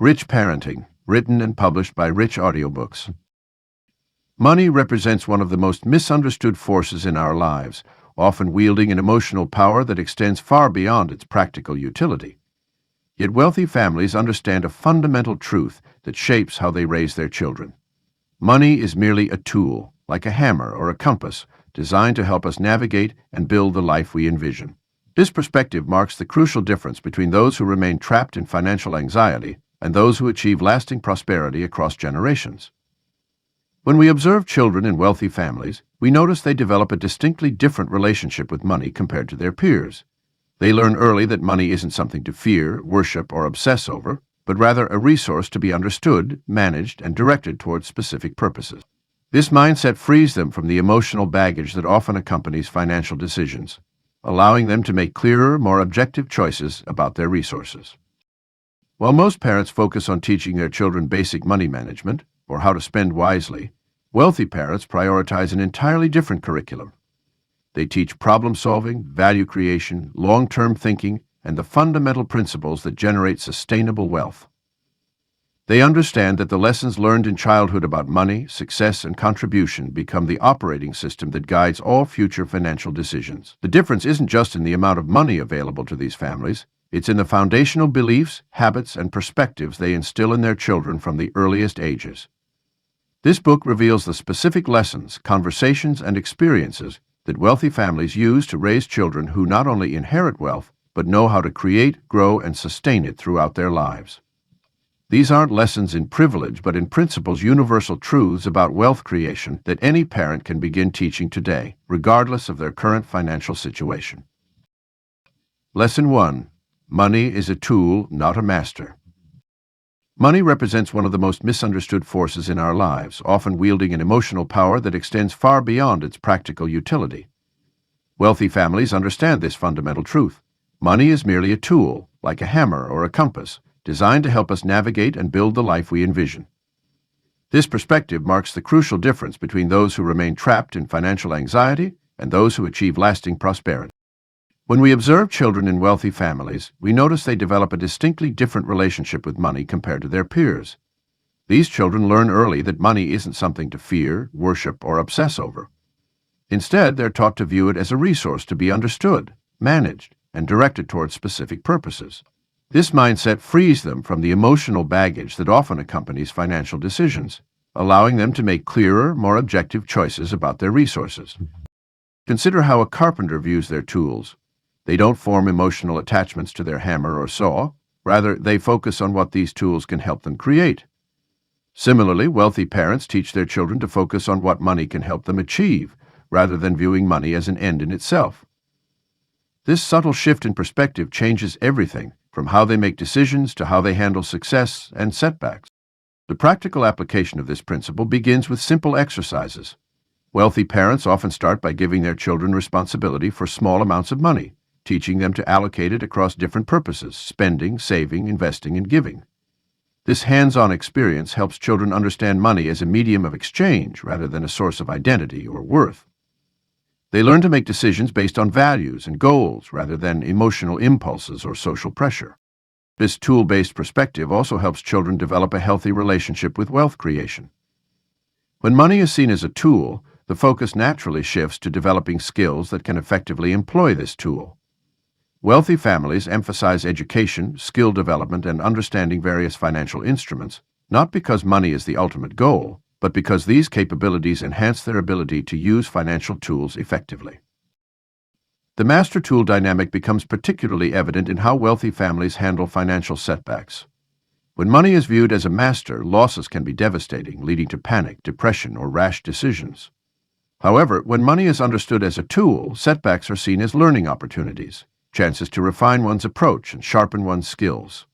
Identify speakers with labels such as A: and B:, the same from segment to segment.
A: Rich Parenting, written and published by Rich Audiobooks. Money represents one of the most misunderstood forces in our lives, often wielding an emotional power that extends far beyond its practical utility. Yet wealthy families understand a fundamental truth that shapes how they raise their children. Money is merely a tool, like a hammer or a compass, designed to help us navigate and build the life we envision. This perspective marks the crucial difference between those who remain trapped in financial anxiety and those who achieve lasting prosperity across generations. When we observe children in wealthy families, we notice they develop a distinctly different relationship with money compared to their peers. They learn early that money isn't something to fear, worship, or obsess over, but rather a resource to be understood, managed, and directed towards specific purposes. This mindset frees them from the emotional baggage that often accompanies financial decisions, allowing them to make clearer, more objective choices about their resources. While most parents focus on teaching their children basic money management, or how to spend wisely, wealthy parents prioritize an entirely different curriculum. They teach problem-solving, value creation, long-term thinking, and the fundamental principles that generate sustainable wealth. They understand that the lessons learned in childhood about money, success, and contribution become the operating system that guides all future financial decisions. The difference isn't just in the amount of money available to these families. It's in the foundational beliefs, habits, and perspectives they instill in their children from the earliest ages. This book reveals the specific lessons, conversations, and experiences that wealthy families use to raise children who not only inherit wealth, but know how to create, grow, and sustain it throughout their lives. These aren't lessons in privilege, but in principles, universal truths about wealth creation that any parent can begin teaching today, regardless of their current financial situation. Lesson 1. Money is a tool, not a master. Money represents one of the most misunderstood forces in our lives, often wielding an emotional power that extends far beyond its practical utility. Wealthy families understand this fundamental truth. Money is merely a tool, like a hammer or a compass, designed to help us navigate and build the life we envision. This perspective marks the crucial difference between those who remain trapped in financial anxiety and those who achieve lasting prosperity. When we observe children in wealthy families, we notice they develop a distinctly different relationship with money compared to their peers. These children learn early that money isn't something to fear, worship, or obsess over. Instead, they're taught to view it as a resource to be understood, managed, and directed towards specific purposes. This mindset frees them from the emotional baggage that often accompanies financial decisions, allowing them to make clearer, more objective choices about their resources. Consider how a carpenter views their tools. They don't form emotional attachments to their hammer or saw. Rather, they focus on what these tools can help them create. Similarly, wealthy parents teach their children to focus on what money can help them achieve, rather than viewing money as an end in itself. This subtle shift in perspective changes everything, from how they make decisions to how they handle success and setbacks. The practical application of this principle begins with simple exercises. Wealthy parents often start by giving their children responsibility for small amounts of money, teaching them to allocate it across different purposes: spending, saving, investing, and giving. This hands-on experience helps children understand money as a medium of exchange rather than a source of identity or worth. They learn to make decisions based on values and goals rather than emotional impulses or social pressure. This tool-based perspective also helps children develop a healthy relationship with wealth creation. When money is seen as a tool, the focus naturally shifts to developing skills that can effectively employ this tool. Wealthy families emphasize education, skill development, and understanding various financial instruments, not because money is the ultimate goal, but because these capabilities enhance their ability to use financial tools effectively. The master-tool dynamic becomes particularly evident in how wealthy families handle financial setbacks. When money is viewed as a master, losses can be devastating, leading to panic, depression, or rash decisions. However, when money is understood as a tool, setbacks are seen as learning opportunities, chances to refine one's approach and sharpen one's skills.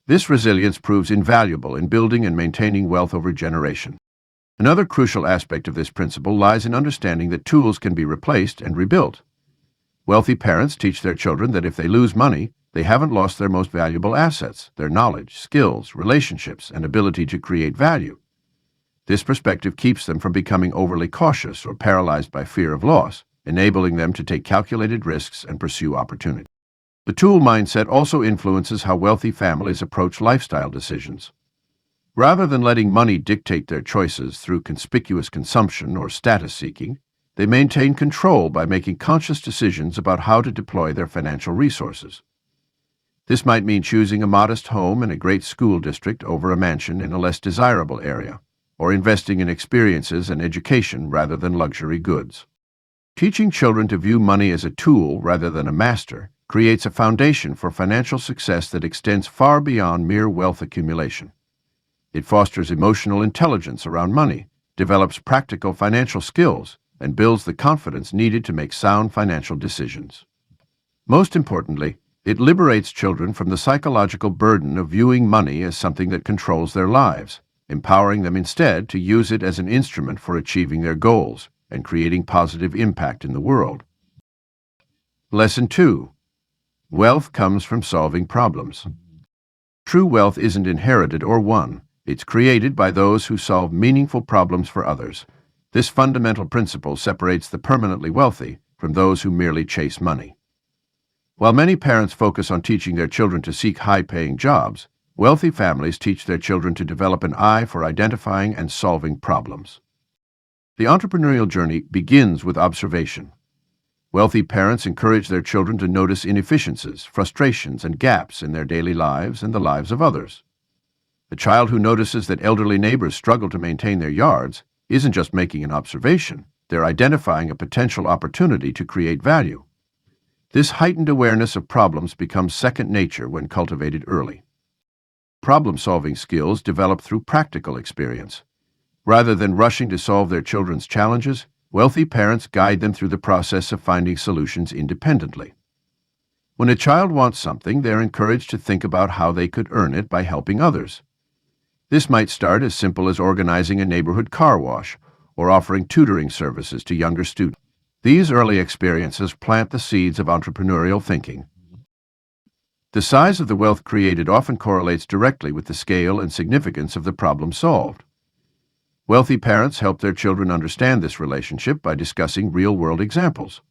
A: This resilience proves invaluable in building and maintaining wealth over generations. Another crucial aspect of this principle lies in understanding that tools can be replaced and rebuilt. Wealthy parents teach their children that if they lose money, they haven't lost their most valuable assets: their knowledge, skills, relationships, and ability to create value. This perspective keeps them from becoming overly cautious or paralyzed by fear of loss, enabling them to take calculated risks and pursue opportunity. The tool mindset also influences how wealthy families approach lifestyle decisions. Rather than letting money dictate their choices through conspicuous consumption or status seeking, they maintain control by making conscious decisions about how to deploy their financial resources. This might mean choosing a modest home in a great school district over a mansion in a less desirable area, or investing in experiences and education rather than luxury goods. Teaching children to view money as a tool rather than a master creates a foundation for financial success that extends far beyond mere wealth accumulation. It fosters emotional intelligence around money, develops practical financial skills, and builds the confidence needed to make sound financial decisions. Most importantly, it liberates children from the psychological burden of viewing money as something that controls their lives, empowering them instead to use it as an instrument for achieving their goals and creating positive impact in the world. Lesson 2. Wealth comes from solving problems. True wealth isn't inherited or won. It's created by those who solve meaningful problems for others. This fundamental principle separates the permanently wealthy from those who merely chase money. While many parents focus on teaching their children to seek high-paying jobs, wealthy families teach their children to develop an eye for identifying and solving problems. The entrepreneurial journey begins with observation. Wealthy parents encourage their children to notice inefficiencies, frustrations, and gaps in their daily lives and the lives of others. A child who notices that elderly neighbors struggle to maintain their yards isn't just making an observation, they're identifying a potential opportunity to create value. This heightened awareness of problems becomes second nature when cultivated early. Problem-solving skills develop through practical experience. Rather than rushing to solve their children's challenges, wealthy parents guide them through the process of finding solutions independently. When a child wants something, they're encouraged to think about how they could earn it by helping others. This might start as simple as organizing a neighborhood car wash or offering tutoring services to younger students. These early experiences plant the seeds of entrepreneurial thinking. The size of the wealth created often correlates directly with the scale and significance of the problem solved. Wealthy parents help their children understand this relationship by discussing real-world examples.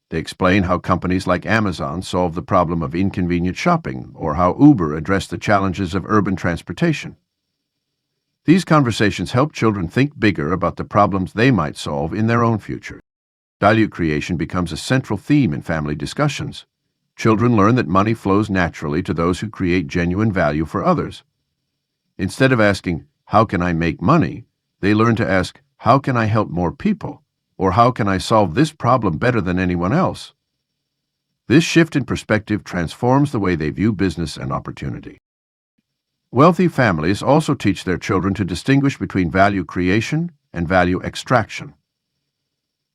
A: They explain how companies like Amazon solve the problem of inconvenient shopping or how Uber addressed the challenges of urban transportation. These conversations help children think bigger about the problems they might solve in their own future. Value creation becomes a central theme in family discussions. Children learn that money flows naturally to those who create genuine value for others. Instead of asking, "How can I make money?" they learn to ask, "How can I help more people?" or "How can I solve this problem better than anyone else?" This shift in perspective transforms the way they view business and opportunity. Wealthy families also teach their children to distinguish between value creation and value extraction.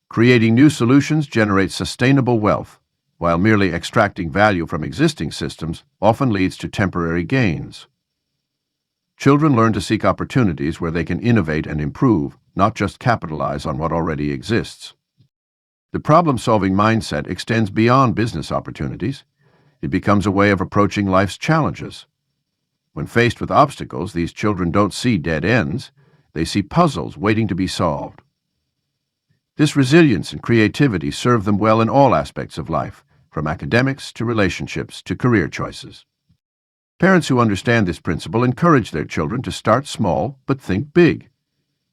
A: Creating new solutions generates sustainable wealth, while merely extracting value from existing systems often leads to temporary gains. Children learn to seek opportunities where they can innovate and improve, not just capitalize on what already exists. The problem-solving mindset extends beyond business opportunities. It becomes a way of approaching life's challenges. When faced with obstacles, these children don't see dead ends. They see puzzles waiting to be solved. This resilience and creativity serve them well in all aspects of life, from academics to relationships to career choices. Parents who understand this principle encourage their children to start small but think big.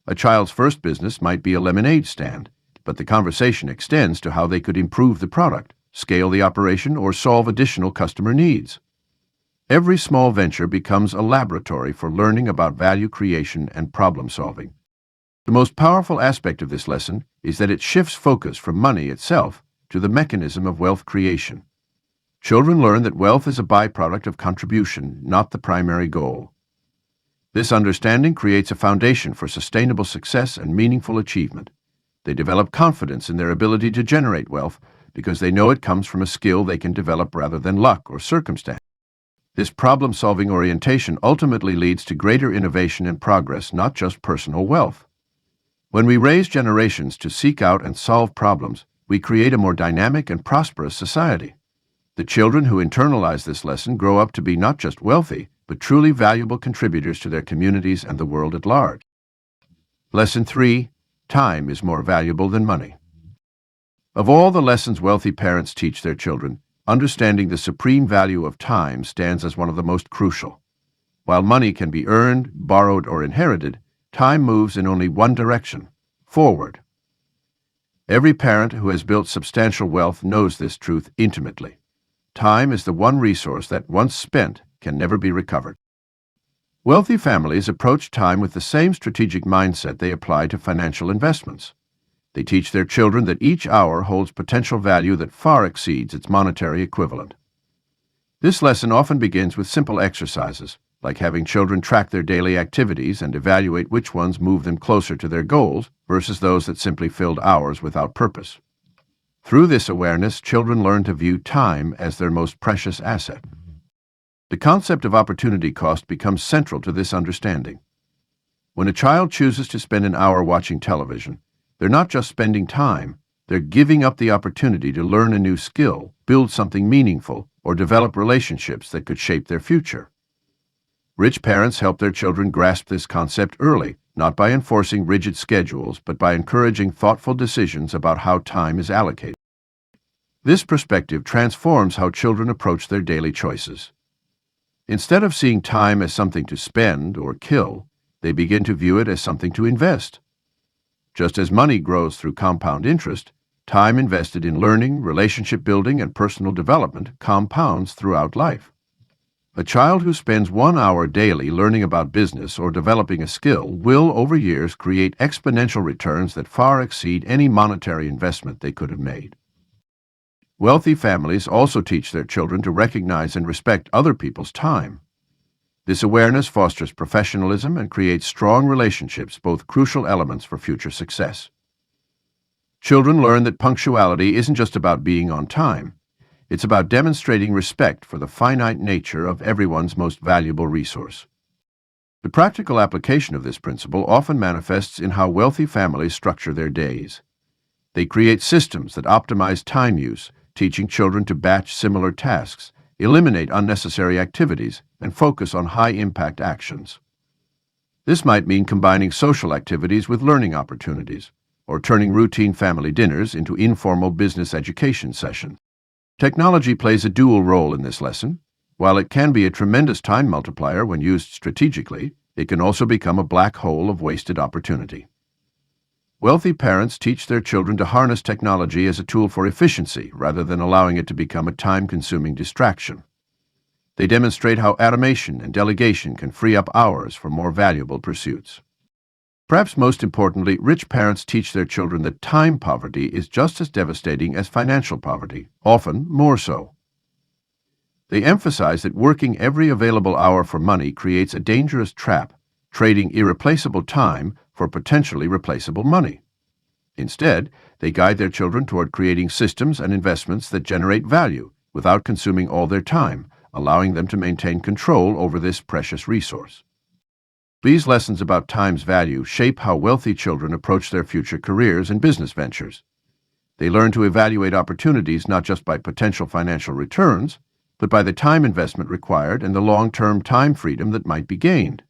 A: A child's first business might be a lemonade stand, but the conversation extends to how they could improve the product, scale the operation, or solve additional customer needs. Every small venture becomes a laboratory for learning about value creation and problem solving. The most powerful aspect of this lesson is that it shifts focus from money itself to the mechanism of wealth creation. Children learn that wealth is a byproduct of contribution, not the primary goal. This understanding creates a foundation for sustainable success and meaningful achievement. They develop confidence in their ability to generate wealth because they know it comes from a skill they can develop rather than luck or circumstance. This problem-solving orientation ultimately leads to greater innovation and progress, not just personal wealth. When we raise generations to seek out and solve problems, we create a more dynamic and prosperous society. The children who internalize this lesson grow up to be not just wealthy, but truly valuable contributors to their communities and the world at large. Lesson 3. Time is more valuable than money. Of all the lessons wealthy parents teach their children, Understanding the supreme value of time stands as one of the most crucial. While money can be earned, borrowed, or inherited, time moves in only one direction: forward. Every parent who has built substantial wealth knows this truth intimately. Time is the one resource that, once spent, can never be recovered. Wealthy families approach time with the same strategic mindset they apply to financial investments. They teach their children that each hour holds potential value that far exceeds its monetary equivalent. This lesson often begins with simple exercises, like having children track their daily activities and evaluate which ones move them closer to their goals versus those that simply filled hours without purpose. Through this awareness, children learn to view time as their most precious asset. The concept of opportunity cost becomes central to this understanding. When a child chooses to spend an hour watching television, they're not just spending time, they're giving up the opportunity to learn a new skill, build something meaningful, or develop relationships that could shape their future. Rich parents help their children grasp this concept early, not by enforcing rigid schedules, but by encouraging thoughtful decisions about how time is allocated. This perspective transforms how children approach their daily choices. Instead of seeing time as something to spend or kill, they begin to view it as something to invest. Just as money grows through compound interest, time invested in learning, relationship building, and personal development compounds throughout life. A child who spends 1 hour daily learning about business or developing a skill will, over years, create exponential returns that far exceed any monetary investment they could have made. Wealthy families also teach their children to recognize and respect other people's time. This awareness fosters professionalism and creates strong relationships, both crucial elements for future success. Children learn that punctuality isn't just about being on time. It's about demonstrating respect for the finite nature of everyone's most valuable resource. The practical application of this principle often manifests in how wealthy families structure their days. They create systems that optimize time use, teaching children to batch similar tasks, eliminate unnecessary activities, and focus on high-impact actions. This might mean combining social activities with learning opportunities, or turning routine family dinners into informal business education sessions. Technology plays a dual role in this lesson. While it can be a tremendous time multiplier when used strategically, it can also become a black hole of wasted opportunity. Wealthy parents teach their children to harness technology as a tool for efficiency rather than allowing it to become a time-consuming distraction. They demonstrate how automation and delegation can free up hours for more valuable pursuits. Perhaps most importantly, rich parents teach their children that time poverty is just as devastating as financial poverty, often more so. They emphasize that working every available hour for money creates a dangerous trap, trading irreplaceable time for potentially replaceable money. Instead, they guide their children toward creating systems and investments that generate value without consuming all their time, allowing them to maintain control over this precious resource. These lessons about time's value shape how wealthy children approach their future careers and business ventures. They learn to evaluate opportunities not just by potential financial returns, but by the time investment required and the long-term time freedom that might be gained.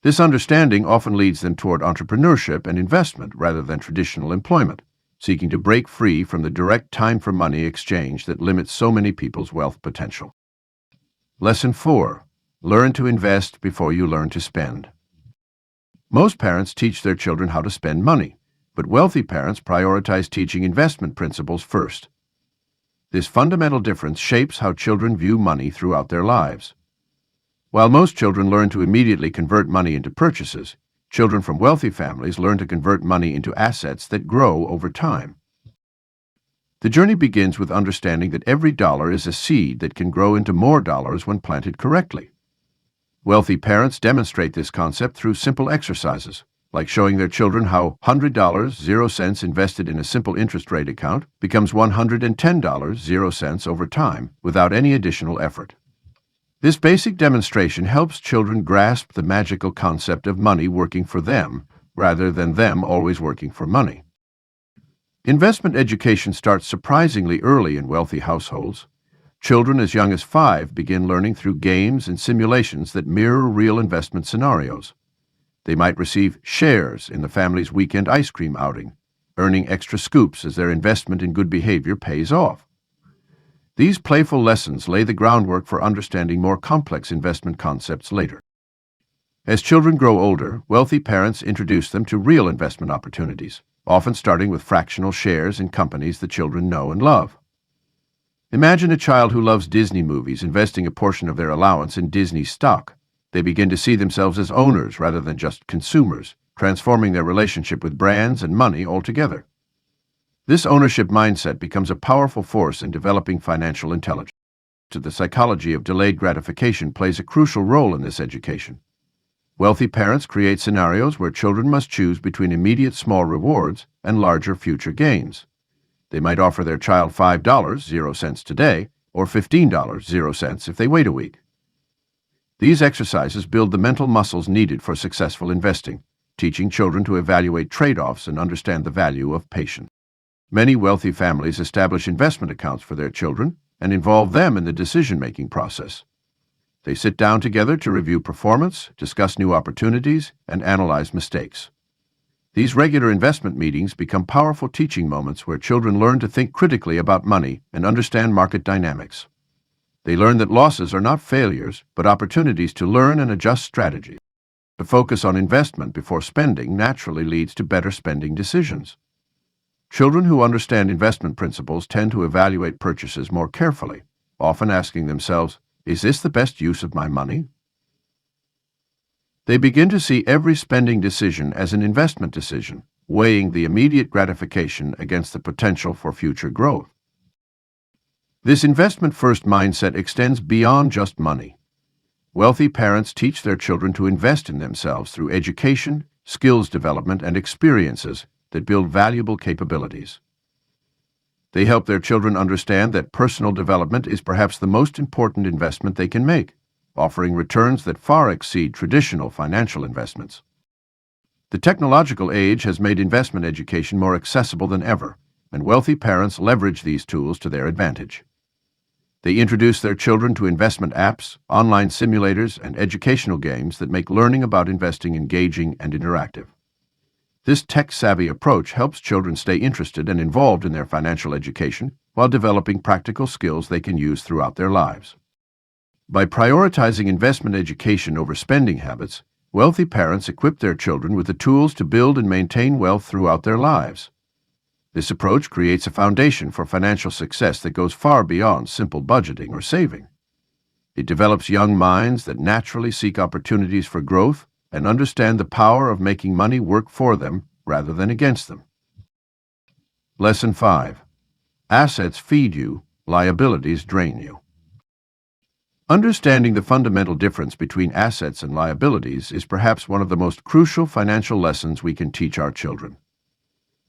A: This understanding often leads them toward entrepreneurship and investment rather than traditional employment, seeking to break free from the direct time-for-money exchange that limits so many people's wealth potential. Lesson 4. Learn to invest before you learn to spend. Most parents teach their children how to spend money, but wealthy parents prioritize teaching investment principles first. This fundamental difference shapes how children view money throughout their lives. While most children learn to immediately convert money into purchases, children from wealthy families learn to convert money into assets that grow over time. The journey begins with understanding that every dollar is a seed that can grow into more dollars when planted correctly. Wealthy parents demonstrate this concept through simple exercises, like showing their children how $100, 0 cents invested in a simple interest rate account becomes $110, 0 cents over time without any additional effort. This basic demonstration helps children grasp the magical concept of money working for them, rather than them always working for money. Investment education starts surprisingly early in wealthy households. Children as young as 5 begin learning through games and simulations that mirror real investment scenarios. They might receive shares in the family's weekend ice cream outing, earning extra scoops as their investment in good behavior pays off. These playful lessons lay the groundwork for understanding more complex investment concepts later. As children grow older, wealthy parents introduce them to real investment opportunities, often starting with fractional shares in companies the children know and love. Imagine a child who loves Disney movies investing a portion of their allowance in Disney stock. They begin to see themselves as owners rather than just consumers, transforming their relationship with brands and money altogether. This ownership mindset becomes a powerful force in developing financial intelligence. The psychology of delayed gratification plays a crucial role in this education. Wealthy parents create scenarios where children must choose between immediate small rewards and larger future gains. They might offer their child $5.00 today, or $15.00 if they wait a week. These exercises build the mental muscles needed for successful investing, teaching children to evaluate trade-offs and understand the value of patience. Many wealthy families establish investment accounts for their children and involve them in the decision-making process. They sit down together to review performance, discuss new opportunities, and analyze mistakes. These regular investment meetings become powerful teaching moments where children learn to think critically about money and understand market dynamics. They learn that losses are not failures, but opportunities to learn and adjust strategies. The focus on investment before spending naturally leads to better spending decisions. Children who understand investment principles tend to evaluate purchases more carefully, often asking themselves, "Is this the best use of my money?" They begin to see every spending decision as an investment decision, weighing the immediate gratification against the potential for future growth. This investment-first mindset extends beyond just money. Wealthy parents teach their children to invest in themselves through education, skills development, and experiences that build valuable capabilities. They help their children understand that personal development is perhaps the most important investment they can make, offering returns that far exceed traditional financial investments. The technological age has made investment education more accessible than ever, and wealthy parents leverage these tools to their advantage. They introduce their children to investment apps, online simulators, and educational games that make learning about investing engaging and interactive. This tech-savvy approach helps children stay interested and involved in their financial education while developing practical skills they can use throughout their lives. By prioritizing investment education over spending habits, wealthy parents equip their children with the tools to build and maintain wealth throughout their lives. This approach creates a foundation for financial success that goes far beyond simple budgeting or saving. It develops young minds that naturally seek opportunities for growth and understand the power of making money work for them rather than against them. Lesson 5. Assets feed you, liabilities drain you. Understanding the fundamental difference between assets and liabilities is perhaps one of the most crucial financial lessons we can teach our children.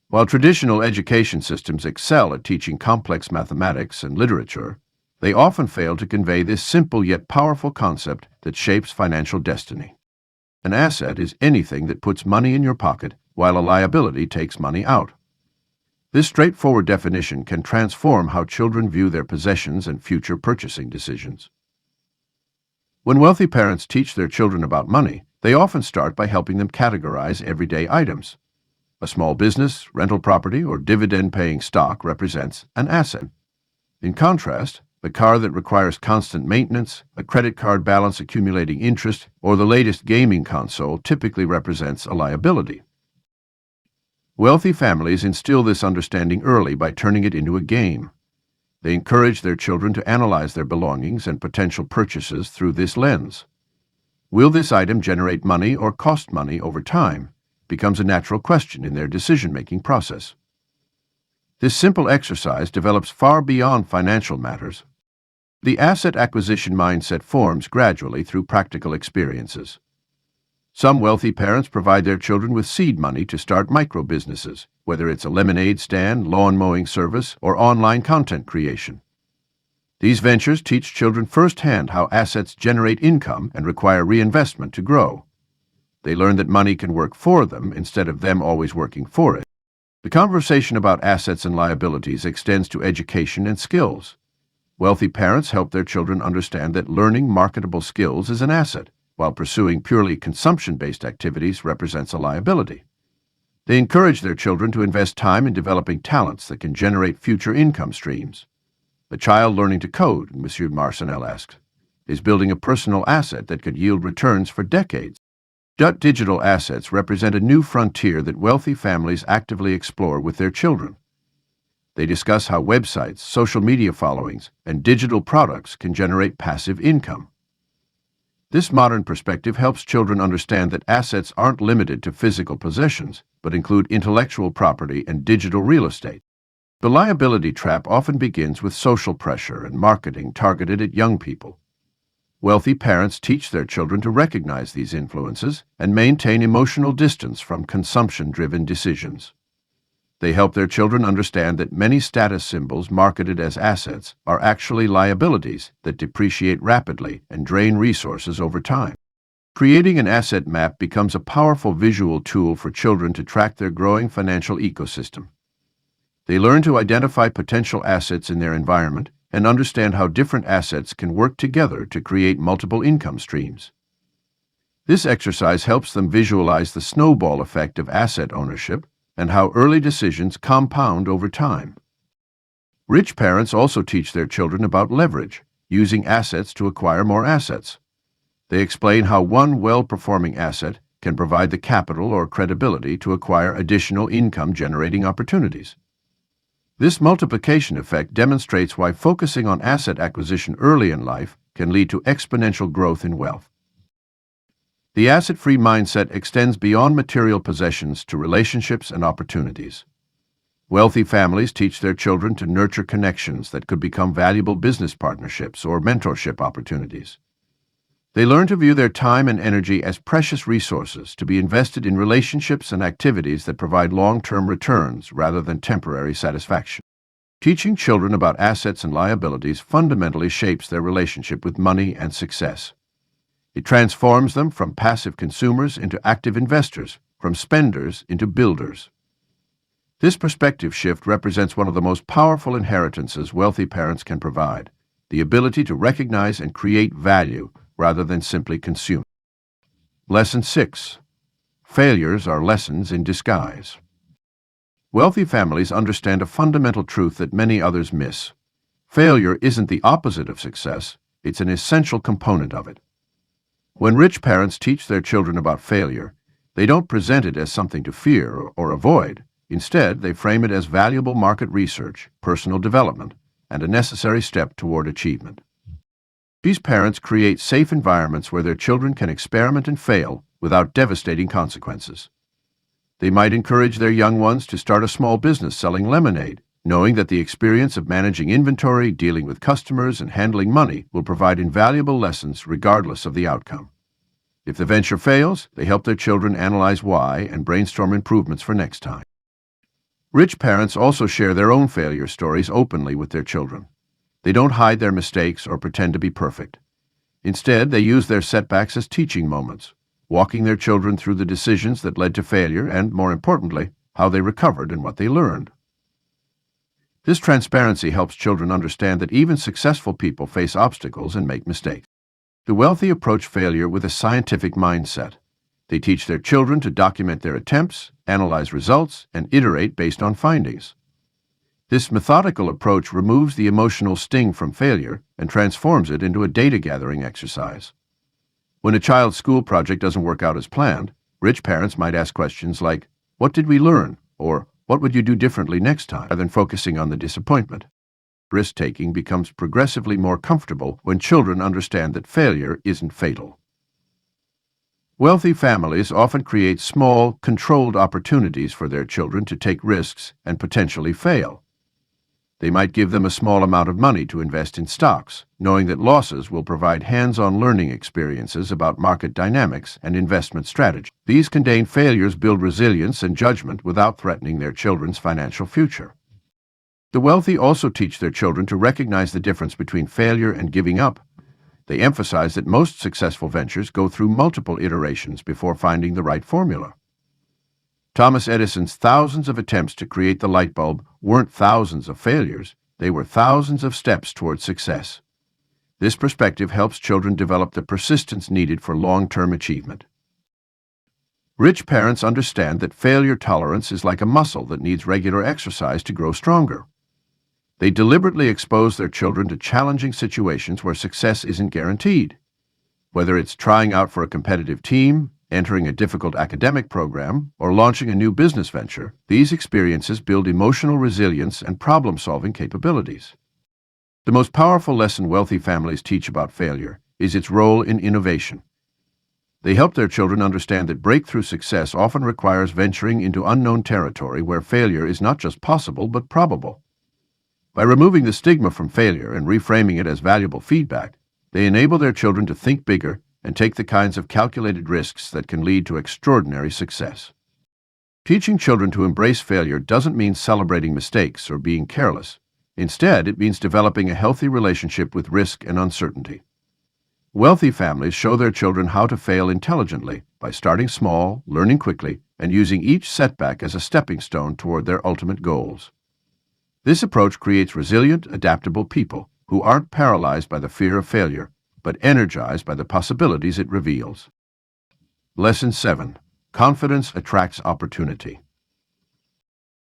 A: While traditional education systems excel at teaching complex mathematics and literature, they often fail to convey this simple yet powerful concept that shapes financial destiny. An asset is anything that puts money in your pocket, while a liability takes money out. This straightforward definition can transform how children view their possessions and future purchasing decisions. When wealthy parents teach their children about money, they often start by helping them categorize everyday items. A small business, rental property, or dividend-paying stock represents an asset. In contrast, a car that requires constant maintenance, a credit card balance accumulating interest, or the latest gaming console typically represents a liability. Wealthy families instill this understanding early by turning it into a game. They encourage their children to analyze their belongings and potential purchases through this lens. Will this item generate money or cost money over time? Becomes a natural question in their decision-making process. This simple exercise develops far beyond financial matters. The asset acquisition mindset forms gradually through practical experiences. Some wealthy parents provide their children with seed money to start micro-businesses, whether it's a lemonade stand, lawn mowing service, or online content creation. These ventures teach children firsthand how assets generate income and require reinvestment to grow. They learn that money can work for them instead of them always working for it. The conversation about assets and liabilities extends to education and skills. Wealthy parents help their children understand that learning marketable skills is an asset, while pursuing purely consumption-based activities represents a liability. They encourage their children to invest time in developing talents that can generate future income streams. A child learning to code, Monsieur Marcinel asked, is building a personal asset that could yield returns for decades. Digital assets represent a new frontier that wealthy families actively explore with their children. They discuss how websites, social media followings, and digital products can generate passive income. This modern perspective helps children understand that assets aren't limited to physical possessions, but include intellectual property and digital real estate. The liability trap often begins with social pressure and marketing targeted at young people. Wealthy parents teach their children to recognize these influences and maintain emotional distance from consumption-driven decisions. They help their children understand that many status symbols marketed as assets are actually liabilities that depreciate rapidly and drain resources over time. Creating an asset map becomes a powerful visual tool for children to track their growing financial ecosystem. They learn to identify potential assets in their environment and understand how different assets can work together to create multiple income streams. This exercise helps them visualize the snowball effect of asset ownership and how early decisions compound over time. Rich parents also teach their children about leverage, using assets to acquire more assets. They explain how one well-performing asset can provide the capital or credibility to acquire additional income-generating opportunities. This multiplication effect demonstrates why focusing on asset acquisition early in life can lead to exponential growth in wealth. The asset-free mindset extends beyond material possessions to relationships and opportunities. Wealthy families teach their children to nurture connections that could become valuable business partnerships or mentorship opportunities. They learn to view their time and energy as precious resources to be invested in relationships and activities that provide long-term returns rather than temporary satisfaction. Teaching children about assets and liabilities fundamentally shapes their relationship with money and success. It transforms them from passive consumers into active investors, from spenders into builders. This perspective shift represents one of the most powerful inheritances wealthy parents can provide, the ability to recognize and create value rather than simply consume. Lesson 6. Failures are lessons in disguise. Wealthy families understand a fundamental truth that many others miss. Failure isn't the opposite of success, it's an essential component of it. When rich parents teach their children about failure, they don't present it as something to fear or avoid. Instead, they frame it as valuable market research, personal development, and a necessary step toward achievement. These parents create safe environments where their children can experiment and fail without devastating consequences. They might encourage their young ones to start a small business selling lemonade, knowing that the experience of managing inventory, dealing with customers, and handling money will provide invaluable lessons regardless of the outcome. If the venture fails, they help their children analyze why and brainstorm improvements for next time. Rich parents also share their own failure stories openly with their children. They don't hide their mistakes or pretend to be perfect. Instead, they use their setbacks as teaching moments, walking their children through the decisions that led to failure and, more importantly, how they recovered and what they learned. This transparency helps children understand that even successful people face obstacles and make mistakes. The wealthy approach failure with a scientific mindset. They teach their children to document their attempts, analyze results, and iterate based on findings. This methodical approach removes the emotional sting from failure and transforms it into a data-gathering exercise. When a child's school project doesn't work out as planned, rich parents might ask questions like, "What did we learn?" or "What would you do differently next time?" rather than focusing on the disappointment. Risk-taking becomes progressively more comfortable when children understand that failure isn't fatal. Wealthy families often create small, controlled opportunities for their children to take risks and potentially fail. They might give them a small amount of money to invest in stocks, knowing that losses will provide hands-on learning experiences about market dynamics and investment strategy. These contained failures build resilience and judgment without threatening their children's financial future. The wealthy also teach their children to recognize the difference between failure and giving up. They emphasize that most successful ventures go through multiple iterations before finding the right formula. Thomas Edison's thousands of attempts to create the light bulb weren't thousands of failures, they were thousands of steps toward success. This perspective helps children develop the persistence needed for long-term achievement. Rich parents understand that failure tolerance is like a muscle that needs regular exercise to grow stronger. They deliberately expose their children to challenging situations where success isn't guaranteed. Whether it's trying out for a competitive team, entering a difficult academic program, or launching a new business venture, these experiences build emotional resilience and problem-solving capabilities. The most powerful lesson wealthy families teach about failure is its role in innovation. They help their children understand that breakthrough success often requires venturing into unknown territory where failure is not just possible but probable. By removing the stigma from failure and reframing it as valuable feedback, they enable their children to think bigger and take the kinds of calculated risks that can lead to extraordinary success. Teaching children to embrace failure doesn't mean celebrating mistakes or being careless. Instead, it means developing a healthy relationship with risk and uncertainty. Wealthy families show their children how to fail intelligently by starting small, learning quickly, and using each setback as a stepping stone toward their ultimate goals. This approach creates resilient, adaptable people who aren't paralyzed by the fear of failure, but energized by the possibilities it reveals. Lesson 7. Confidence attracts opportunity.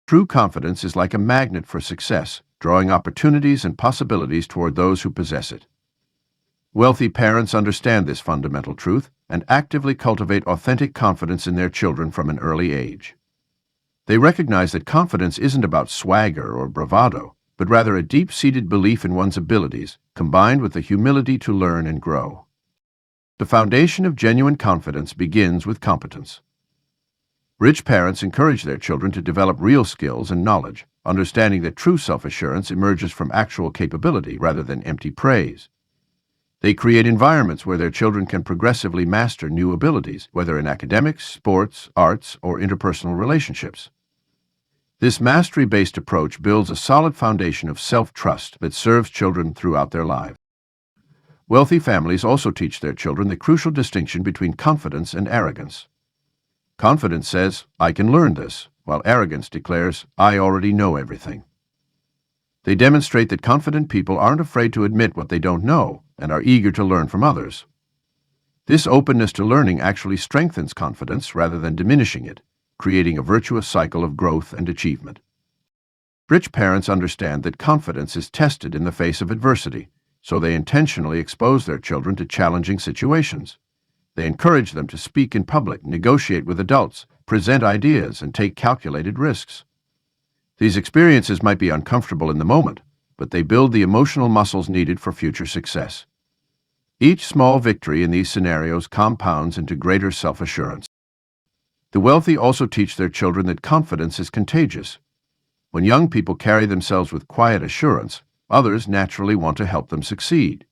A: True confidence is like a magnet for success, drawing opportunities and possibilities toward those who possess it. Wealthy parents understand this fundamental truth and actively cultivate authentic confidence in their children from an early age. They recognize that confidence isn't about swagger or bravado, but rather a deep-seated belief in one's abilities, combined with the humility to learn and grow. The foundation of genuine confidence begins with competence. Rich parents encourage their children to develop real skills and knowledge, understanding that true self-assurance emerges from actual capability rather than empty praise. They create environments where their children can progressively master new abilities, whether in academics, sports, arts, or interpersonal relationships. This mastery-based approach builds a solid foundation of self-trust that serves children throughout their lives. Wealthy families also teach their children the crucial distinction between confidence and arrogance. Confidence says, "I can learn this," while arrogance declares, "I already know everything." They demonstrate that confident people aren't afraid to admit what they don't know and are eager to learn from others. This openness to learning actually strengthens confidence rather than diminishing it, creating a virtuous cycle of growth and achievement. Rich parents understand that confidence is tested in the face of adversity, so they intentionally expose their children to challenging situations. They encourage them to speak in public, negotiate with adults, present ideas, and take calculated risks. These experiences might be uncomfortable in the moment, but they build the emotional muscles needed for future success. Each small victory in these scenarios compounds into greater self-assurance. The wealthy also teach their children that confidence is contagious. When young people carry themselves with quiet assurance, others naturally want to help them succeed.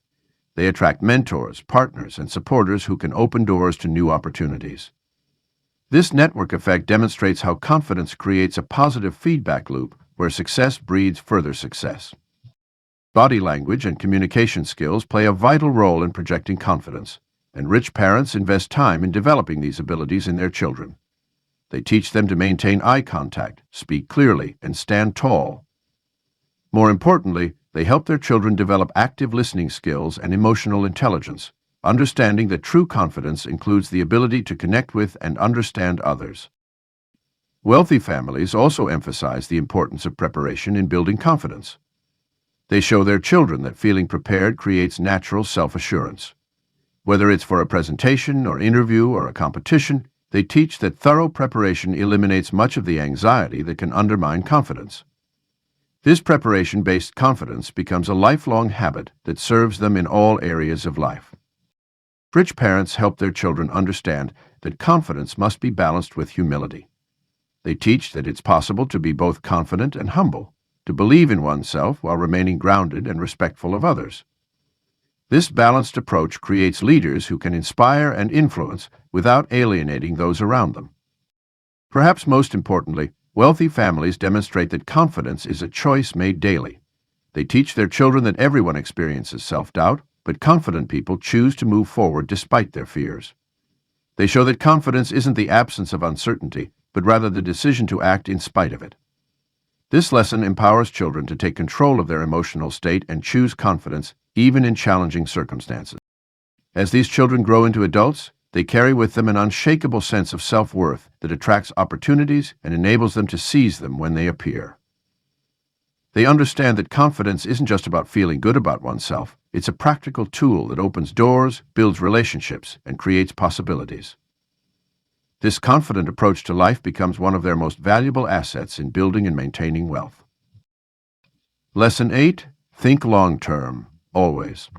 A: They attract mentors, partners, and supporters who can open doors to new opportunities. This network effect demonstrates how confidence creates a positive feedback loop where success breeds further success. Body language and communication skills play a vital role in projecting confidence, and rich parents invest time in developing these abilities in their children. They teach them to maintain eye contact, speak clearly, and stand tall. More importantly, they help their children develop active listening skills and emotional intelligence, understanding that true confidence includes the ability to connect with and understand others. Wealthy families also emphasize the importance of preparation in building confidence. They show their children that feeling prepared creates natural self-assurance. Whether it's for a presentation or interview or a competition, they teach that thorough preparation eliminates much of the anxiety that can undermine confidence. This preparation-based confidence becomes a lifelong habit that serves them in all areas of life. Rich parents help their children understand that confidence must be balanced with humility. They teach that it's possible to be both confident and humble, to believe in oneself while remaining grounded and respectful of others. This balanced approach creates leaders who can inspire and influence without alienating those around them. Perhaps most importantly, wealthy families demonstrate that confidence is a choice made daily. They teach their children that everyone experiences self-doubt, but confident people choose to move forward despite their fears. They show that confidence isn't the absence of uncertainty, but rather the decision to act in spite of it. This lesson empowers children to take control of their emotional state and choose confidence even in challenging circumstances. As these children grow into adults, they carry with them an unshakable sense of self-worth that attracts opportunities and enables them to seize them when they appear. They understand that confidence isn't just about feeling good about oneself. It's a practical tool that opens doors, builds relationships, and creates possibilities. This confident approach to life becomes one of their most valuable assets in building and maintaining wealth. Lesson 8. Think long-term, always.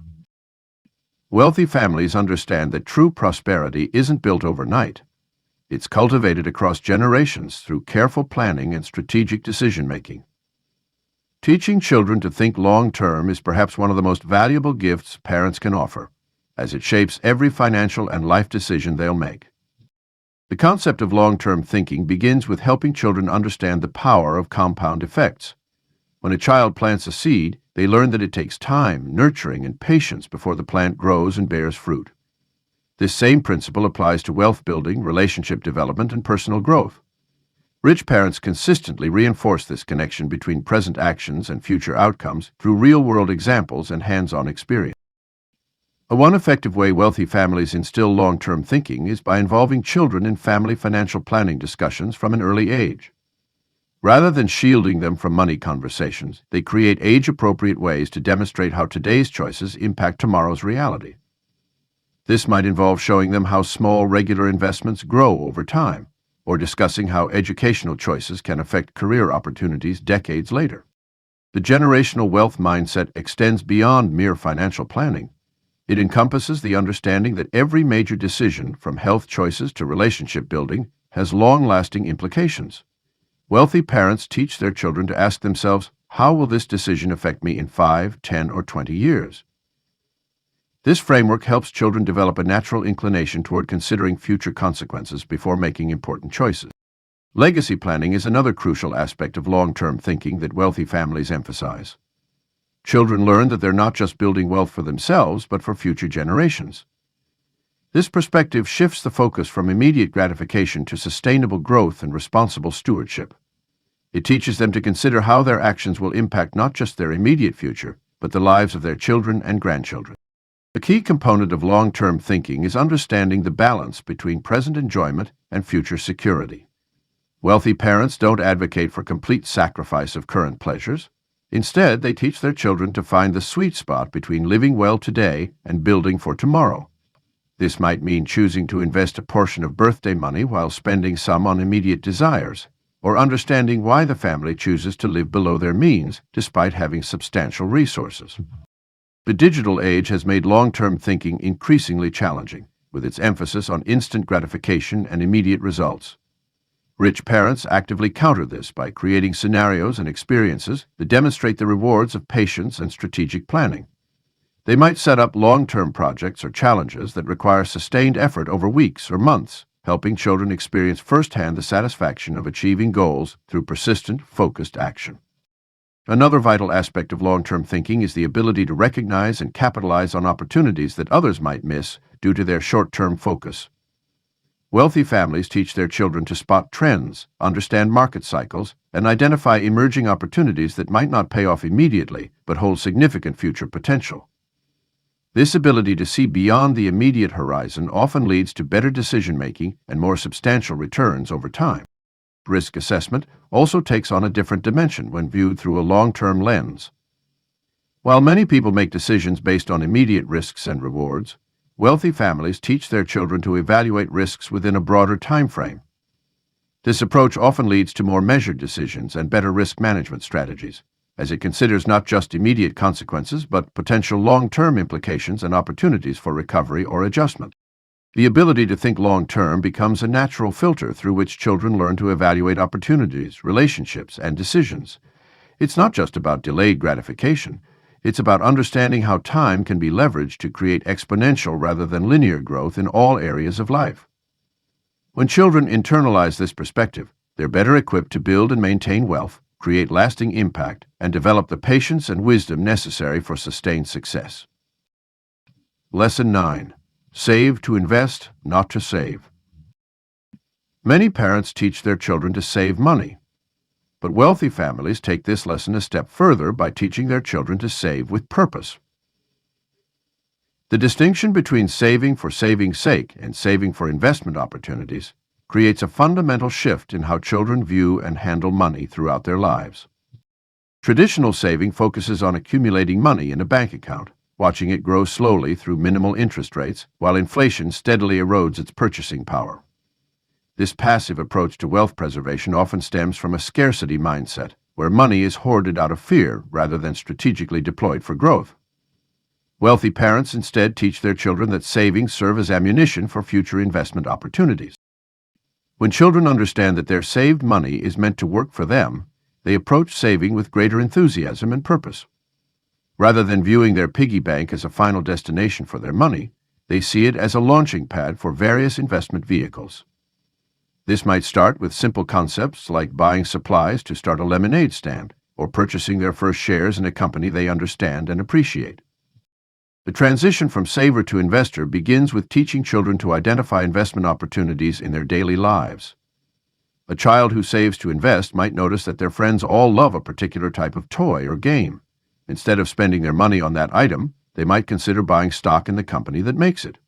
A: Wealthy families understand that true prosperity isn't built overnight. It's cultivated across generations through careful planning and strategic decision-making. Teaching children to think long-term is perhaps one of the most valuable gifts parents can offer, as it shapes every financial and life decision they'll make. The concept of long-term thinking begins with helping children understand the power of compound effects. When a child plants a seed, they learn that it takes time, nurturing, and patience before the plant grows and bears fruit. This same principle applies to wealth building, relationship development, and personal growth. Rich parents consistently reinforce this connection between present actions and future outcomes through real-world examples and hands-on experience. One effective way wealthy families instill long-term thinking is by involving children in family financial planning discussions from an early age. Rather than shielding them from money conversations, they create age-appropriate ways to demonstrate how today's choices impact tomorrow's reality. This might involve showing them how small, regular investments grow over time, or discussing how educational choices can affect career opportunities decades later. The generational wealth mindset extends beyond mere financial planning. It encompasses the understanding that every major decision, from health choices to relationship building, has long-lasting implications. Wealthy parents teach their children to ask themselves, how will this decision affect me in 5, 10, or 20 years? This framework helps children develop a natural inclination toward considering future consequences before making important choices. Legacy planning is another crucial aspect of long-term thinking that wealthy families emphasize. Children learn that they're not just building wealth for themselves, but for future generations. This perspective shifts the focus from immediate gratification to sustainable growth and responsible stewardship. It teaches them to consider how their actions will impact not just their immediate future, but the lives of their children and grandchildren. A key component of long-term thinking is understanding the balance between present enjoyment and future security. Wealthy parents don't advocate for complete sacrifice of current pleasures. Instead, they teach their children to find the sweet spot between living well today and building for tomorrow. This might mean choosing to invest a portion of birthday money while spending some on immediate desires, or understanding why the family chooses to live below their means despite having substantial resources. The digital age has made long-term thinking increasingly challenging, with its emphasis on instant gratification and immediate results. Rich parents actively counter this by creating scenarios and experiences that demonstrate the rewards of patience and strategic planning. They might set up long-term projects or challenges that require sustained effort over weeks or months, helping children experience firsthand the satisfaction of achieving goals through persistent, focused action. Another vital aspect of long-term thinking is the ability to recognize and capitalize on opportunities that others might miss due to their short-term focus. Wealthy families teach their children to spot trends, understand market cycles, and identify emerging opportunities that might not pay off immediately but hold significant future potential. This ability to see beyond the immediate horizon often leads to better decision-making and more substantial returns over time. Risk assessment also takes on a different dimension when viewed through a long-term lens. While many people make decisions based on immediate risks and rewards, wealthy families teach their children to evaluate risks within a broader time frame. This approach often leads to more measured decisions and better risk management strategies, as it considers not just immediate consequences but potential long-term implications and opportunities for recovery or adjustment. The ability to think long-term becomes a natural filter through which children learn to evaluate opportunities, relationships, and decisions. It's not just about delayed gratification. It's about understanding how time can be leveraged to create exponential rather than linear growth in all areas of life. When children internalize this perspective, they're better equipped to build and maintain wealth, create lasting impact, and develop the patience and wisdom necessary for sustained success. Lesson 9. Save to invest, not to save. Many parents teach their children to save money, but wealthy families take this lesson a step further by teaching their children to save with purpose. The distinction between saving for saving's sake and saving for investment opportunities creates a fundamental shift in how children view and handle money throughout their lives. Traditional saving focuses on accumulating money in a bank account, watching it grow slowly through minimal interest rates, while inflation steadily erodes its purchasing power. This passive approach to wealth preservation often stems from a scarcity mindset, where money is hoarded out of fear rather than strategically deployed for growth. Wealthy parents instead teach their children that savings serve as ammunition for future investment opportunities. When children understand that their saved money is meant to work for them, they approach saving with greater enthusiasm and purpose. Rather than viewing their piggy bank as a final destination for their money, they see it as a launching pad for various investment vehicles. This might start with simple concepts like buying supplies to start a lemonade stand or purchasing their first shares in a company they understand and appreciate. The transition from saver to investor begins with teaching children to identify investment opportunities in their daily lives. A child who saves to invest might notice that their friends all love a particular type of toy or game. Instead of spending their money on that item, they might consider buying stock in the company that makes it.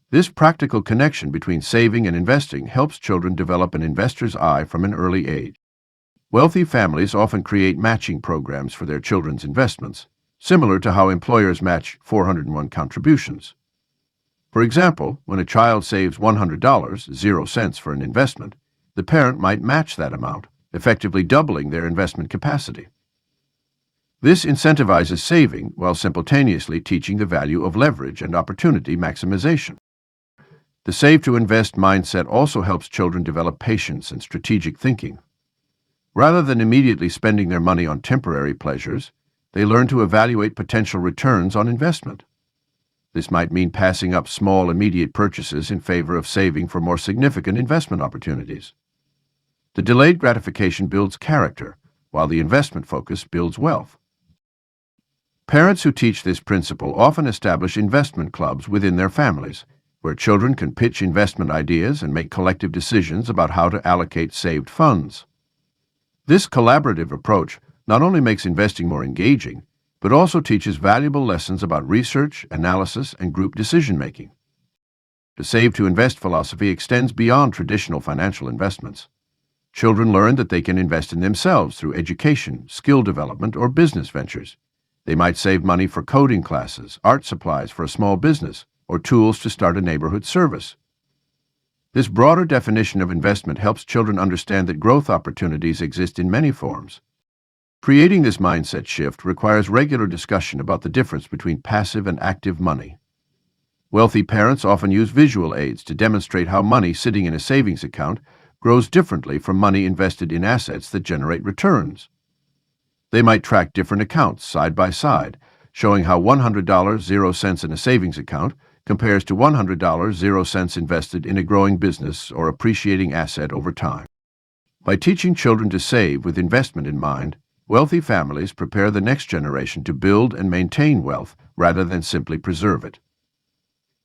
A: This practical connection between saving and investing helps children develop an investor's eye from an early age. Wealthy families often create matching programs for their children's investments, similar to how employers match 401 contributions. For example, when a child saves $100, 0 cents for an investment, the parent might match that amount, effectively doubling their investment capacity. This incentivizes saving while simultaneously teaching the value of leverage and opportunity maximization. The save-to-invest mindset also helps children develop patience and strategic thinking. Rather than immediately spending their money on temporary pleasures, they learn to evaluate potential returns on investment. This might mean passing up small immediate purchases in favor of saving for more significant investment opportunities. The delayed gratification builds character, while the investment focus builds wealth. Parents who teach this principle often establish investment clubs within their families, where children can pitch investment ideas and make collective decisions about how to allocate saved funds. This collaborative approach not only makes investing more engaging, but also teaches valuable lessons about research, analysis, and group decision-making. The save-to-invest philosophy extends beyond traditional financial investments. Children learn that they can invest in themselves through education, skill development, or business ventures. They might save money for coding classes, art supplies for a small business, or tools to start a neighborhood service. This broader definition of investment helps children understand that growth opportunities exist in many forms. Creating this mindset shift requires regular discussion about the difference between passive and active money. Wealthy parents often use visual aids to demonstrate how money sitting in a savings account grows differently from money invested in assets that generate returns. They might track different accounts side by side, showing how $100, 0 cents in a savings account compares to $100, 0 cents invested in a growing business or appreciating asset over time. By teaching children to save with investment in mind, wealthy families prepare the next generation to build and maintain wealth rather than simply preserve it.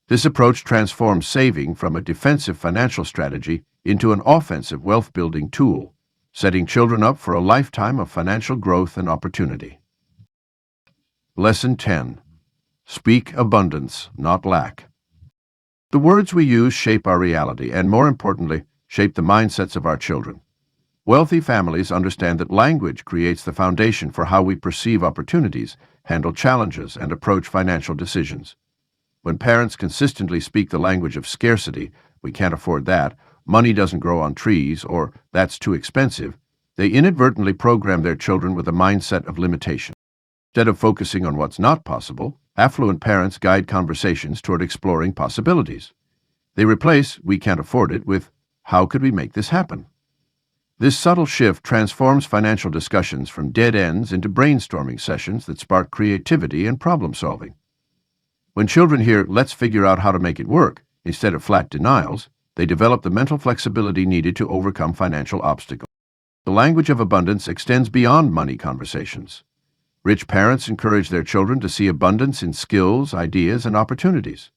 A: This approach transforms saving from a defensive financial strategy into an offensive wealth-building tool, setting children up for a lifetime of financial growth and opportunity. Lesson 10. Speak abundance, not lack. The words we use shape our reality and, more importantly, shape the mindsets of our children. Wealthy families understand that language creates the foundation for how we perceive opportunities, handle challenges, and approach financial decisions. When parents consistently speak the language of scarcity, "we can't afford that," "money doesn't grow on trees," or "that's too expensive," they inadvertently program their children with a mindset of limitation. Instead of focusing on what's not possible, affluent parents guide conversations toward exploring possibilities. They replace "we can't afford it" with "how could we make this happen?" This subtle shift transforms financial discussions from dead ends into brainstorming sessions that spark creativity and problem solving. When children hear "let's figure out how to make it work" instead of flat denials, they develop the mental flexibility needed to overcome financial obstacles. The language of abundance extends beyond money conversations. Rich parents encourage their children to see abundance in skills, ideas, and opportunities.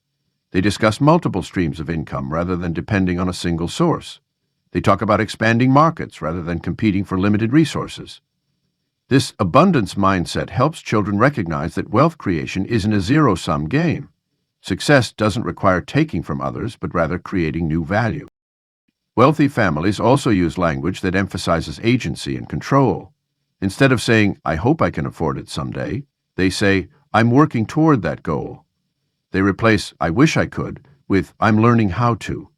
A: They discuss multiple streams of income rather than depending on a single source. They talk about expanding markets rather than competing for limited resources. This abundance mindset helps children recognize that wealth creation isn't a zero-sum game. Success doesn't require taking from others, but rather creating new value. Wealthy families also use language that emphasizes agency and control. Instead of saying, "I hope I can afford it someday," they say, "I'm working toward that goal." They replace "I wish I could" with "I'm learning how to."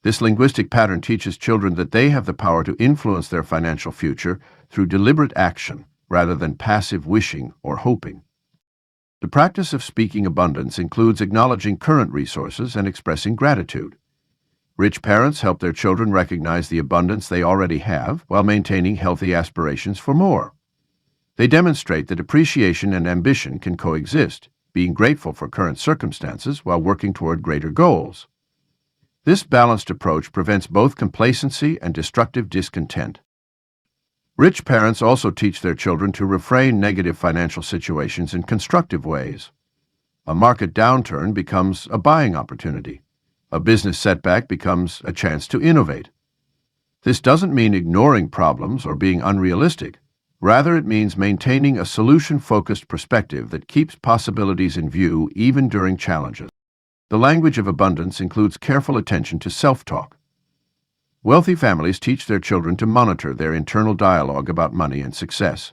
A: This linguistic pattern teaches children that they have the power to influence their financial future through deliberate action rather than passive wishing or hoping. The practice of speaking abundance includes acknowledging current resources and expressing gratitude. Rich parents help their children recognize the abundance they already have while maintaining healthy aspirations for more. They demonstrate that appreciation and ambition can coexist, being grateful for current circumstances while working toward greater goals. This balanced approach prevents both complacency and destructive discontent. Rich parents also teach their children to reframe negative financial situations in constructive ways. A market downturn becomes a buying opportunity. A business setback becomes a chance to innovate. This doesn't mean ignoring problems or being unrealistic. Rather, it means maintaining a solution-focused perspective that keeps possibilities in view even during challenges. The language of abundance includes careful attention to self-talk. Wealthy families teach their children to monitor their internal dialogue about money and success.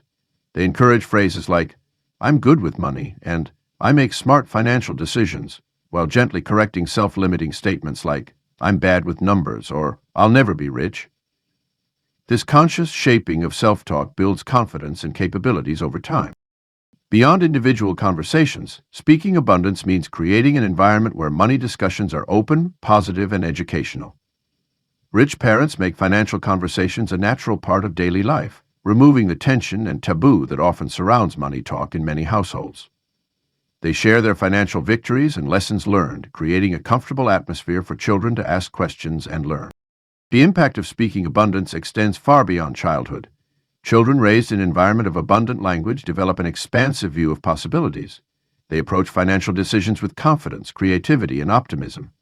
A: They encourage phrases like, "I'm good with money," and "I make smart financial decisions," while gently correcting self-limiting statements like, "I'm bad with numbers," or "I'll never be rich." This conscious shaping of self-talk builds confidence and capabilities over time. Beyond individual conversations, speaking abundance means creating an environment where money discussions are open, positive, and educational. Rich parents make financial conversations a natural part of daily life, removing the tension and taboo that often surrounds money talk in many households. They share their financial victories and lessons learned, creating a comfortable atmosphere for children to ask questions and learn. The impact of speaking abundance extends far beyond childhood. Children raised in an environment of abundant language develop an expansive view of possibilities. They approach financial decisions with confidence, creativity, and optimism.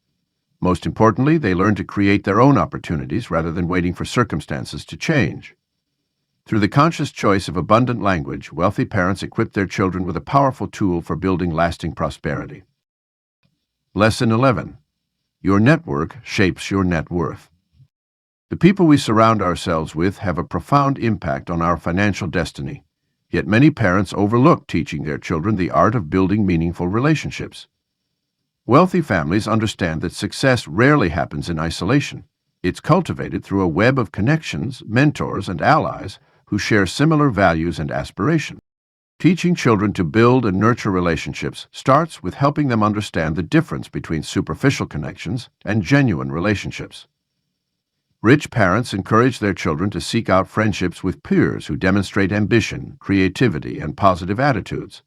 A: Most importantly, they learn to create their own opportunities rather than waiting for circumstances to change. Through the conscious choice of abundant language, wealthy parents equip their children with a powerful tool for building lasting prosperity. Lesson 11. Your network shapes your net worth. The people we surround ourselves with have a profound impact on our financial destiny, yet many parents overlook teaching their children the art of building meaningful relationships. Wealthy families understand that success rarely happens in isolation. It's cultivated through a web of connections, mentors, and allies who share similar values and aspirations. Teaching children to build and nurture relationships starts with helping them understand the difference between superficial connections and genuine relationships. Rich parents encourage their children to seek out friendships with peers who demonstrate ambition, creativity, and positive attitudes.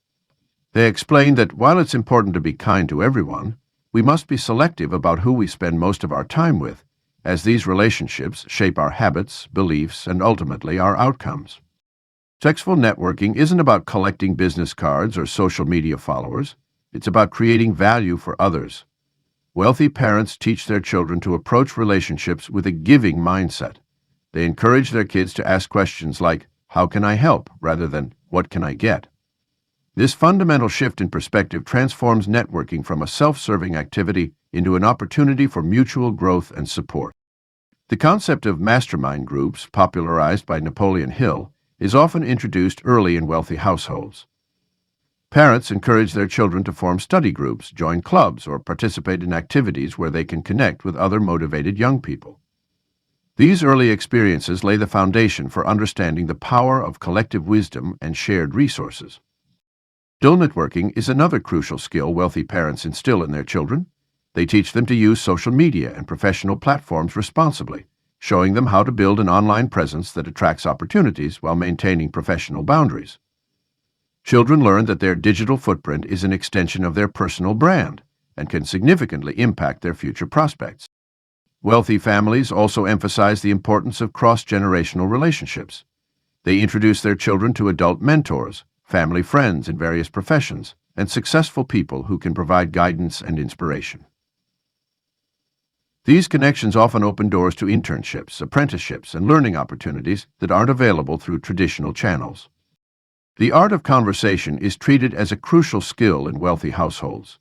A: They explain that while it's important to be kind to everyone, we must be selective about who we spend most of our time with, as these relationships shape our habits, beliefs, and ultimately our outcomes. Successful networking isn't about collecting business cards or social media followers. It's about creating value for others. Wealthy parents teach their children to approach relationships with a giving mindset. They encourage their kids to ask questions like, "How can I help?" rather than, "What can I get?" This fundamental shift in perspective transforms networking from a self-serving activity into an opportunity for mutual growth and support. The concept of mastermind groups, popularized by Napoleon Hill, is often introduced early in wealthy households. Parents encourage their children to form study groups, join clubs, or participate in activities where they can connect with other motivated young people. These early experiences lay the foundation for understanding the power of collective wisdom and shared resources. Digital networking is another crucial skill wealthy parents instill in their children. They teach them to use social media and professional platforms responsibly, showing them how to build an online presence that attracts opportunities while maintaining professional boundaries. Children learn that their digital footprint is an extension of their personal brand and can significantly impact their future prospects. Wealthy families also emphasize the importance of cross-generational relationships. They introduce their children to adult mentors, family friends in various professions, and successful people who can provide guidance and inspiration. These connections often open doors to internships, apprenticeships, and learning opportunities that aren't available through traditional channels. The art of conversation is treated as a crucial skill in wealthy households.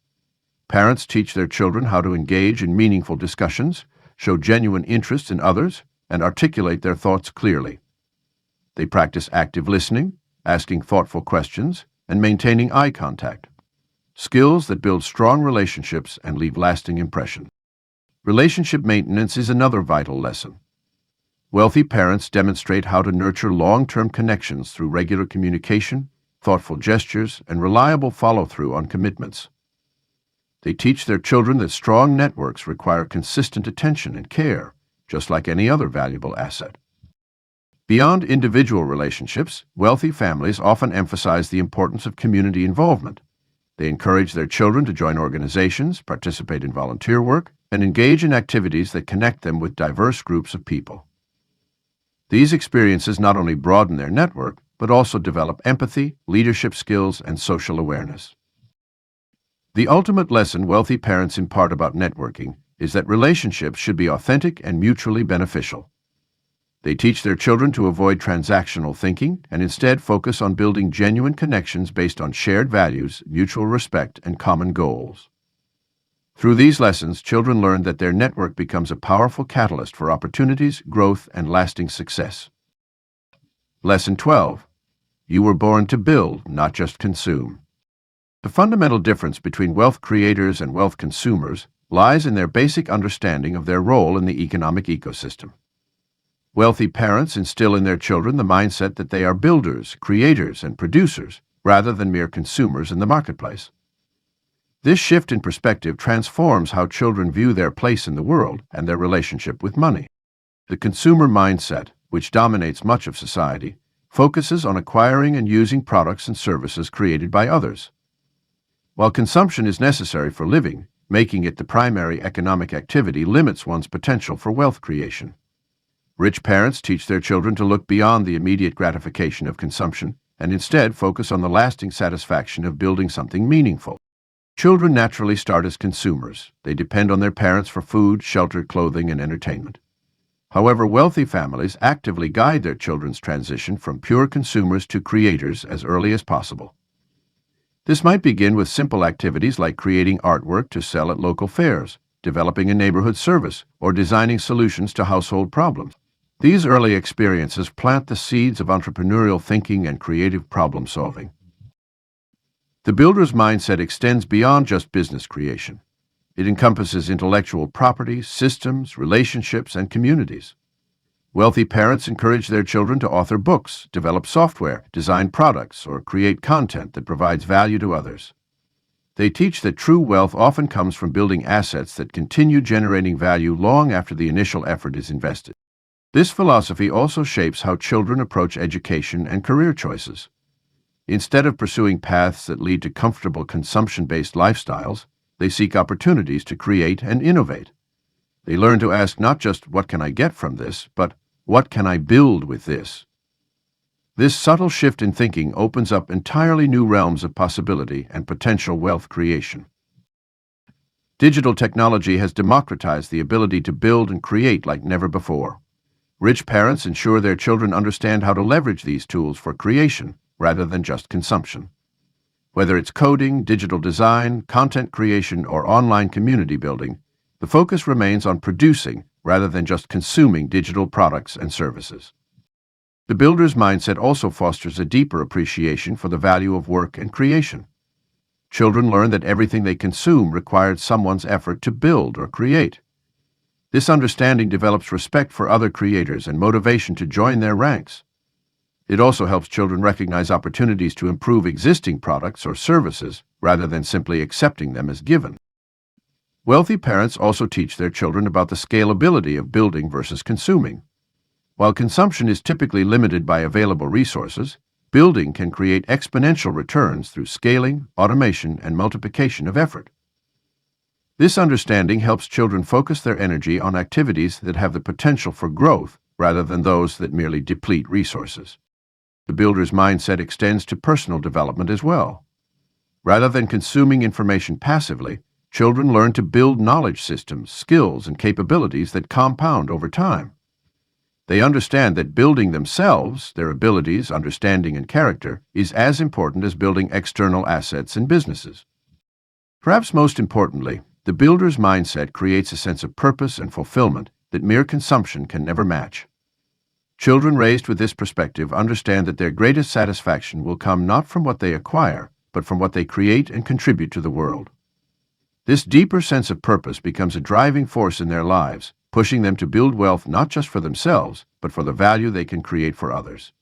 A: Parents teach their children how to engage in meaningful discussions, show genuine interest in others, and articulate their thoughts clearly. They practice active listening, asking thoughtful questions, and maintaining eye contact, skills that build strong relationships and leave lasting impressions. Relationship maintenance is another vital lesson. Wealthy parents demonstrate how to nurture long-term connections through regular communication, thoughtful gestures, and reliable follow-through on commitments. They teach their children that strong networks require consistent attention and care, just like any other valuable asset. Beyond individual relationships, wealthy families often emphasize the importance of community involvement. They encourage their children to join organizations, participate in volunteer work, and engage in activities that connect them with diverse groups of people. These experiences not only broaden their network, but also develop empathy, leadership skills, and social awareness. The ultimate lesson wealthy parents impart about networking is that relationships should be authentic and mutually beneficial. They teach their children to avoid transactional thinking and instead focus on building genuine connections based on shared values, mutual respect, and common goals. Through these lessons, children learn that their network becomes a powerful catalyst for opportunities, growth, and lasting success. Lesson 12. You were born to build, not just consume. The fundamental difference between wealth creators and wealth consumers lies in their basic understanding of their role in the economic ecosystem. Wealthy parents instill in their children the mindset that they are builders, creators, and producers, rather than mere consumers in the marketplace. This shift in perspective transforms how children view their place in the world and their relationship with money. The consumer mindset, which dominates much of society, focuses on acquiring and using products and services created by others. While consumption is necessary for living, making it the primary economic activity limits one's potential for wealth creation. Rich parents teach their children to look beyond the immediate gratification of consumption and instead focus on the lasting satisfaction of building something meaningful. Children naturally start as consumers. They depend on their parents for food, shelter, clothing, and entertainment. However, wealthy families actively guide their children's transition from pure consumers to creators as early as possible. This might begin with simple activities like creating artwork to sell at local fairs, developing a neighborhood service, or designing solutions to household problems. These early experiences plant the seeds of entrepreneurial thinking and creative problem solving. The builder's mindset extends beyond just business creation. It encompasses intellectual property, systems, relationships, and communities. Wealthy parents encourage their children to author books, develop software, design products, or create content that provides value to others. They teach that true wealth often comes from building assets that continue generating value long after the initial effort is invested. This philosophy also shapes how children approach education and career choices. Instead of pursuing paths that lead to comfortable consumption-based lifestyles, they seek opportunities to create and innovate. They learn to ask not just what can I get from this, but what can I build with this? This subtle shift in thinking opens up entirely new realms of possibility and potential wealth creation. Digital technology has democratized the ability to build and create like never before. Rich parents ensure their children understand how to leverage these tools for creation rather than just consumption. Whether it's coding, digital design, content creation, or online community building, the focus remains on producing rather than just consuming digital products and services. The builder's mindset also fosters a deeper appreciation for the value of work and creation. Children learn that everything they consume required someone's effort to build or create. This understanding develops respect for other creators and motivation to join their ranks. It also helps children recognize opportunities to improve existing products or services rather than simply accepting them as given. Wealthy parents also teach their children about the scalability of building versus consuming. While consumption is typically limited by available resources, building can create exponential returns through scaling, automation, and multiplication of effort. This understanding helps children focus their energy on activities that have the potential for growth rather than those that merely deplete resources. The builder's mindset extends to personal development as well. Rather than consuming information passively, children learn to build knowledge systems, skills, and capabilities that compound over time. They understand that building themselves, their abilities, understanding, and character, is as important as building external assets and businesses. Perhaps most importantly, the builder's mindset creates a sense of purpose and fulfillment that mere consumption can never match. Children raised with this perspective understand that their greatest satisfaction will come not from what they acquire, but from what they create and contribute to the world. This deeper sense of purpose becomes a driving force in their lives, pushing them to build wealth not just for themselves, but for the value they can create for others.